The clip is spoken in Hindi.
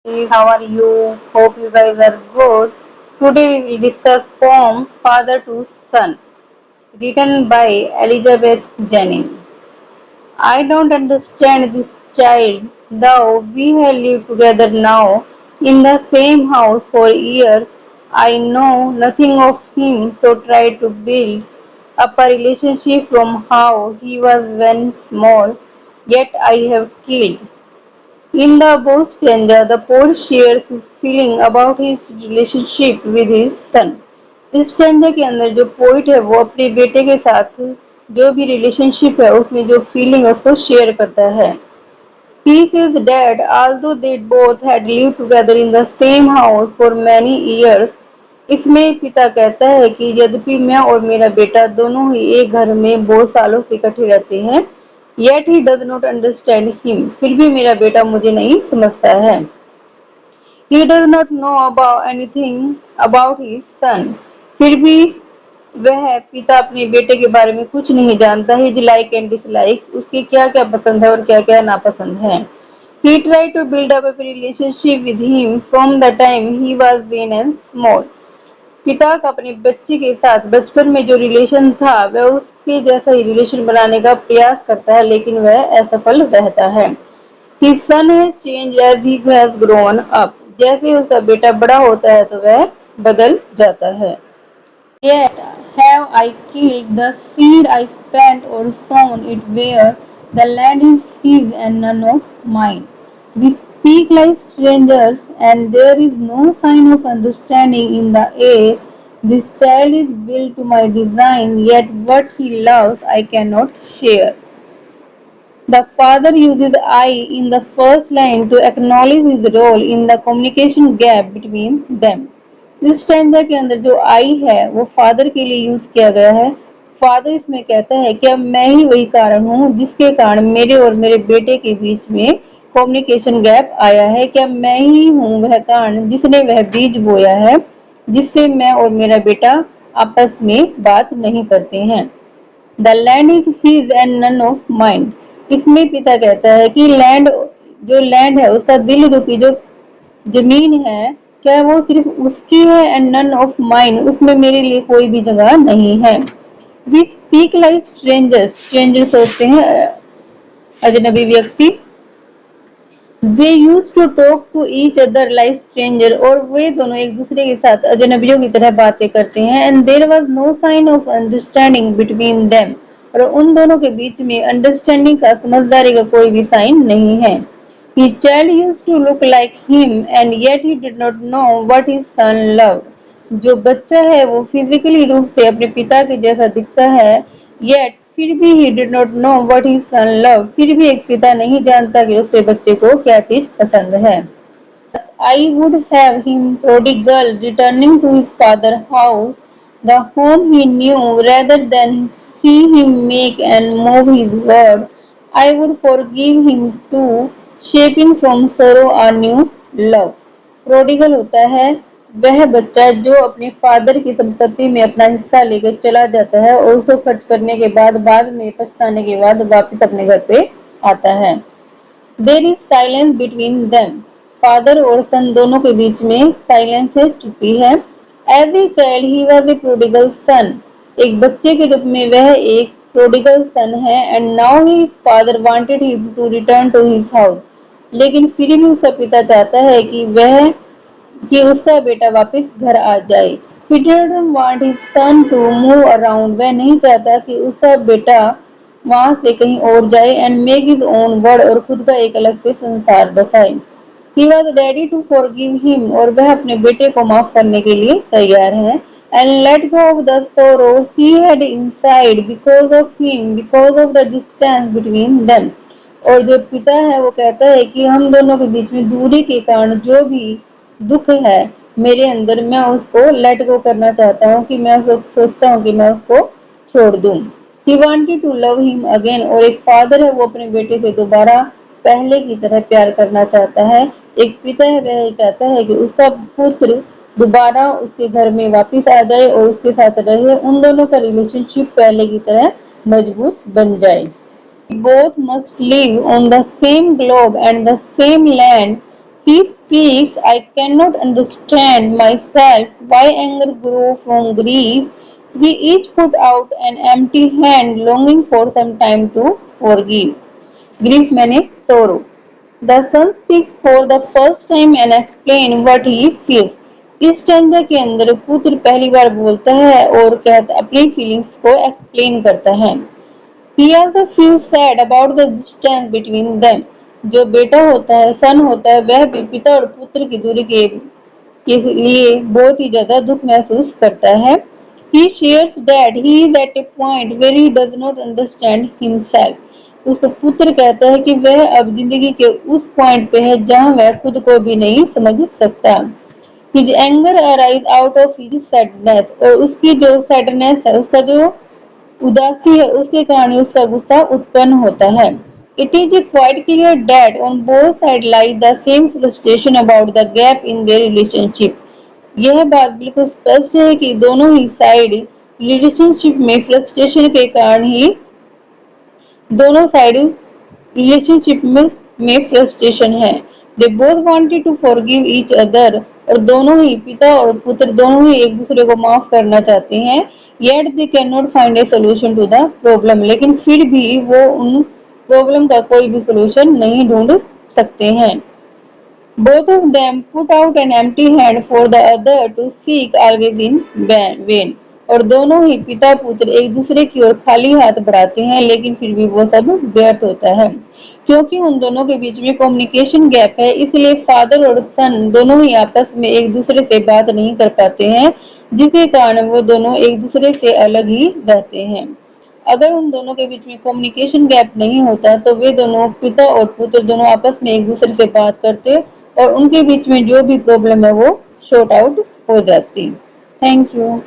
Hey, how are you? Hope you guys are good. Today we will discuss poem Father to Son, written by Elizabeth Jennings. I don't understand this child, though we have lived together now in the same house for years. I know nothing of him, so try to build up a relationship from how he was when small, yet I have killed. In the Bold Stranger, the poet shares his feeling about his relationship with his son. इस स्टेंजा के अंदर जो पोइट है वो अपने बेटे के साथ जो भी रिलेशनशिप है उसमें जो फीलिंग है उसको शेयर करता है. He says that although they both had lived together in the same house for many years, इसमें पिता कहता है कि यद्यपि मैं और मेरा बेटा दोनों ही एक घर में बहुत सालों से इकट्ठे रहते हैं, yet he does not understand him. फिर भी मेरा बेटा मुझे नहीं समझता है. He does not know about anything about his son. फिर भी वह पिता अपने बेटे के बारे में कुछ नहीं जानता. His like and dislike, उसकी क्या क्या पसंद है और क्या क्या नापसंद है. He tried to build up a relationship with him from the time he was born and small. पिता का अपने बच्चे के साथ बचपन में जो रिलेशन था वह उसके जैसा ही रिलेशन बनाने का प्रयास करता है, लेकिन वह असफल रहता है. His son has changed as he has grown up. जैसे उसका बेटा बड़ा होता है तो वह बदल जाता है. Yet have I killed the seed I spent or sown it where the land is his and none of mine. We speak like strangers, and there is no sign of understanding in the air. This child is built to my design, yet what he loves I cannot share. The father uses I in the first line to acknowledge his role in the communication gap between them. इस स्टैंजा के अंदर जो आई है वो फादर के लिए यूज किया गया है. फादर इसमें कहता है कि अब मैं ही वही कारण हूँ जिसके कारण मेरे और मेरे बेटे के बीच में कम्युनिकेशन गैप आया है. क्या मैं ही हूँ वह कारण जिसने वह बीज बोया है जिससे मैं और मेरा बेटा आपस में बात नहीं करते हैं. The land is his and none of mind. इसमें पिता कहता है कि लैंड है उसका दिल रूपी जो जमीन है क्या वो सिर्फ उसकी है एंड नन ऑफ माइन, उसमें मेरे लिए कोई भी जगह नहीं है. We speak like strangers. Strangers होते हैं अजनबी व्यक्ति. They use to talk to each other like stranger. और वे दोनों एक दूसरे के साथ अजनबियों की तरह बातें करते हैं. And there was no sign of understanding between them. और उन दोनों के बीच में अंडरस्टैंडिंग का, समझदारी का कोई भी साइन नहीं है. His child used to look like him and yet he did not know what his son loved. जो बच्चा है वो फिजिकली रूप से अपने पिता के जैसा दिखता है, yet फिर भी he did not know what his son loved. फिर भी एक पिता नहीं जानता कि उससे बच्चे को क्या चीज पसंद है. I would have him prodigal returning to his father's house, the home he knew, rather than see him make and move his word. I would forgive him too, shaping from sorrow a new love. Prodigal होता है वह बच्चा जो अपने फादर की संपत्ति में अपना हिस्सा लेकर चला जाता है और उसको खर्च करने के बाद में पछताने के बाद वापस अपने घर पे आता है. There is silence between them. Father और सन दोनों के बीच में साइलेंस है, चुप्पी है. As a child he was a prodigal son. एक बच्चे के रूप में वह एक प्रोडिगल सन है. And now his father wanted him to return to his house. लेकिन फिर भी उसका पिता चाहता है कि उसका बेटा वापस घर आ जाए. He didn't want his son to move around. वह नहीं चाहता कि उसका बेटा वहां से कहीं और जाए and make his own world. और खुद का एक अलग से संसार बसाए. He was ready to forgive him. और वह अपने बेटे को माफ करने के लिए तैयार है. And let go of the sorrow he had inside because of him, because of the distance between them. और जो पिता है वो कहता है कि हम दोनों के बीच में दूरी के कारण जो भी दुख है मेरे अंदर, मैं उसको लेट गो करना चाहता हूँ, कि मैं सोचता हूँ कि मैं उसको छोड़ दूं. He wanted to love him again. और एक फादर है वो अपने बेटे से दोबारा पहले की तरह प्यार करना चाहता है. एक पिता है वह चाहता है कि उसका पुत्र दोबारा उसके घर में वापस आ जाए और उसके साथ रहे. उन दोनों का रिलेशनशिप पहले की तरह मजबूत बन जाए. Both must live on the same globe and the same land He speaks, I cannot understand myself why anger grew from grief. We each put out an empty hand, longing for some time to forgive. Grief means sorrow. The son speaks for the first time and explain what he feels. इस स्टैंजा के अंदर पुत्र पहली बार बोलता है और कहता अपनी फीलिंग्स को एक्सप्लेन करता है. He also feels sad about the distance between them. जो बेटा होता है, सन होता है, वह भी पिता और पुत्र की दूरी के लिए बहुत ही ज्यादा दुख महसूस करता है. He shares that he is at a point where he does not understand himself. उसका पुत्र कहता है कि वह अब जिंदगी के उस पॉइंट पे है जहां वह खुद को भी नहीं समझ सकता. His anger arise out of his sadness. और उसकी जो सैडनेस है, उसका जो उदासी है, उसके कारण उसका गुस्सा उत्पन्न होता है. It is quite clear that on both sides lies the same frustration about the gap in their relationship. यह बात बिल्कुल स्पष्ट है कि दोनों ही साइड रिलेशनशिप में फ्रस्ट्रेशन के कारण ही दोनों साइड रिलेशनशिप में फ्रस्ट्रेशन है. They both wanted to forgive each other. और दोनों ही पिता और पुत्र दोनों ही एक दूसरे को माफ करना चाहते हैं. Yet they can not find a solution to the problem. लेकिन फिर भी वो उन प्रॉब्लम का कोई भी सोल्यूशन नहीं ढूंढ सकते हैं. Both of them put out an empty hand for the other to seek always in vain. और दोनों ही पिता पुत्र एक दूसरे की ओर खाली हाथ बढ़ाते हैं, लेकिन फिर भी वो सब व्यर्थ होता है. क्योंकि उन दोनों के बीच में कम्युनिकेशन गैप है, इसलिए फादर और सन दोनों ही आपस में एक दूसरे से बात नहीं कर पाते हैं, जिसके कारण वो दोनों एक दूसरे से अलग ही रहते हैं. अगर उन दोनों के बीच में कम्युनिकेशन गैप नहीं होता तो वे दोनों पिता और पुत्र दोनों आपस में एक दूसरे से बात करते और उनके बीच में जो भी प्रॉब्लम है वो सॉर्ट आउट हो जाती. Thank you.